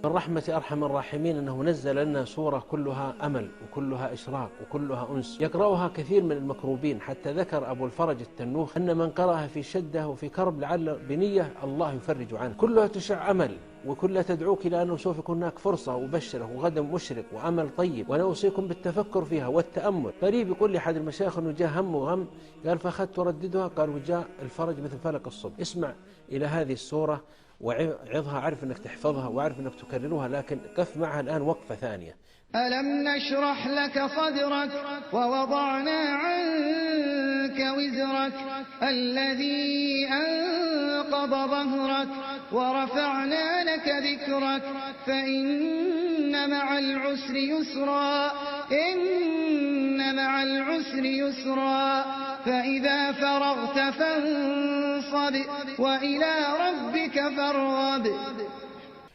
من رحمة أرحم الراحمين أنه نزل لنا سورة كلها أمل وكلها إشراق وكلها أنس يقرأها كثير من المكروبين، حتى ذكر أبو الفرج التنوخ أن من قرأها في شدة وفي كرب لعل بنية الله يفرج عنه. كلها تشع أمل وكلها تدعوك إلى أنه سوف يكون هناك فرصة وبشرة وغدا مشرق وأمل طيب، وأنا أوصيكم بالتفكر فيها والتأمل. قريب يقول لي أحد المشايخ أنه جاء هم وغم، قال فأخذت ورددها، قال وجاء الفرج مثل فلق الصبح. اسمع إلى هذه السورة وعظها، عارف أنك تحفظها وعارف أنك تكررها، لكن قف معها الآن وقفة ثانية. ألم نشرح لك صدرك ووضعنا عنك وزرك الذي أنقض ظهرك ورفعنا لك ذكرك فإن مع العسر يسرا إن مع العسر يسرا فإذا فرغت فانصب وإلى ربك فارغب.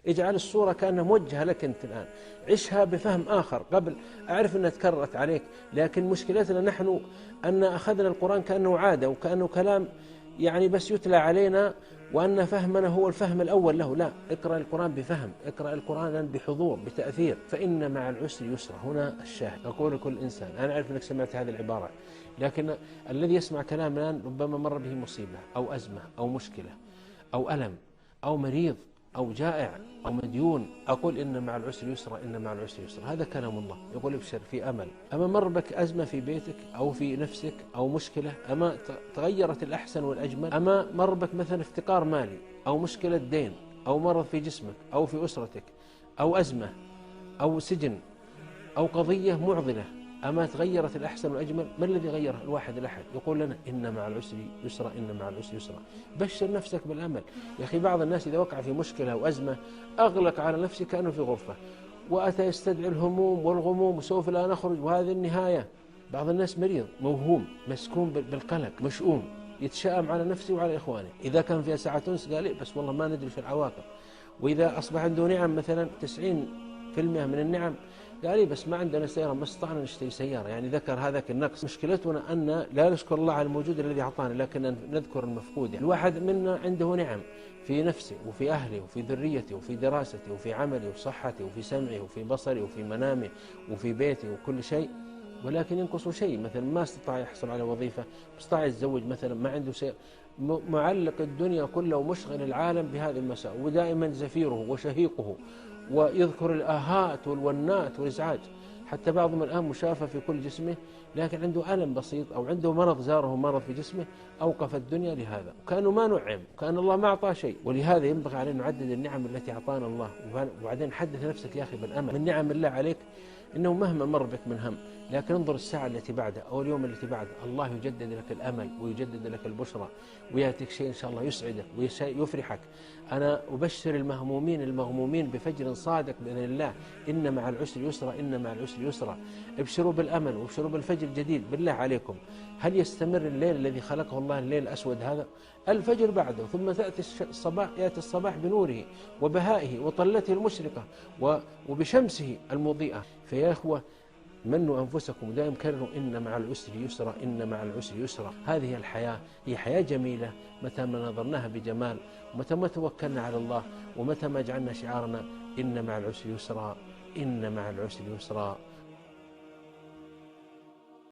اجعل الصورة كأنها موجهة لك أنت الآن، عشها بفهم آخر. قبل أعرف أنها تكررت عليك، لكن مشكلتنا نحن أن أخذنا القرآن كأنه عادة وكأنه كلام يعني بس يتلى علينا، وأن فهمنا هو الفهم الأول له. لا، اقرأ القرآن بفهم، اقرأ القرآن بحضور بتأثير. فإن مع العسر يسرا، هنا الشاهد. أقول لكل إنسان، أنا أعرف أنك سمعت هذه العبارة، لكن الذي يسمع كلام الآن ربما مر به مصيبة أو أزمة أو مشكلة أو ألم أو مريض أو جائع أو مديون. أقول إن مع العسر يسرا، إن مع العسر يسرا. هذا كلام الله يقول ابشر في أمل. أما مر بك أزمة في بيتك أو في نفسك أو مشكلة، أما تغيرت الأحسن والأجمل، أما مر بك مثلا افتقار مالي أو مشكلة دين أو مرض في جسمك أو في أسرتك أو أزمة أو سجن أو قضية معضلة، أما تغيرت الأحسن والأجمل؟ ما الذي غيرها؟ الواحد الأحد يقول لنا إن مع العسر يسرا، إن مع العسر يسرا. بشر نفسك بالأمل. يا أخي بعض الناس إذا وقع في مشكلة وأزمة أغلق على نفسه كأنه في غرفة، وأتى يستدعي الهموم والغموم وسوف لا نخرج وهذه النهاية. بعض الناس مريض موهوم مسكون بالقلق مشؤوم، يتشائم على نفسه وعلى إخوانه. إذا كان فيها ساعة أنس قال بس والله ما ندري في العواقب. وإذا أصبح عنده نعم مثلا 90% من النعم قال بس ما عندنا سيارة، ما استطعنا نشتري سيارة. يعني ذكر هذاك النقص. مشكلتنا أن لا نشكر الله على الموجود الذي أعطانا، لكن نذكر المفقود. الواحد منا عنده نعم في نفسه وفي أهله وفي ذريته وفي دراسته وفي عمله وفي صحته وفي سمعه وفي بصره وفي منامه وفي بيته وكل شيء، ولكن ينقص شيء. مثلا ما استطاع يحصل على وظيفة، ما استطاع يتزوج مثلا، ما عنده شيء، معلق الدنيا كله ومشغل العالم بهذه المساء، ودائما زفيره وشهيقه ويذكر الآهات والونات والإزعاج. حتى بعضهم الآن مشافى في كل جسمه، لكن عنده ألم بسيط أو عنده مرض زاره مرض في جسمه أوقف الدنيا لهذا، وكأنه ما نعم، وكأن الله ما أعطاه شيء. ولهذا ينبغي علينا نعدد النعم التي أعطانا الله. وبعدين حدث نفسك يا أخي بالأمل من نعم الله عليك، إنه مهما مر بك من هم، لكن انظر الساعة التي بعدها أو اليوم التي بعده، الله يجدد لك الأمل ويجدد لك البشرى ويأتيك شيء إن شاء الله يسعدك ويفرحك. أنا أبشر المغمومين بفجر صادق بإذن الله. إن مع العسر يسرا، إن مع العسر يسرا. ابشروا بالأمل وابشروا بالفجر الجديد. بالله عليكم، هل يستمر الليل الذي خلقه الله الليل الأسود هذا؟ الفجر بعده، ثم تأتي الصباح، يأتي الصباح بنوره وبهائه وطلته المشرقة وبشمسه المضيئة. فيا إخوة منوا أنفسكم، دائما كرروا إن مع العسر يسرا، إن مع العسر يسرا. هذه الحياة هي حياة جميلة متى ما نظرناها بجمال، ومتى ما توكلنا على الله، ومتى ما جعلنا شعارنا إن مع العسر يسرا، إن مع العسر يسرا.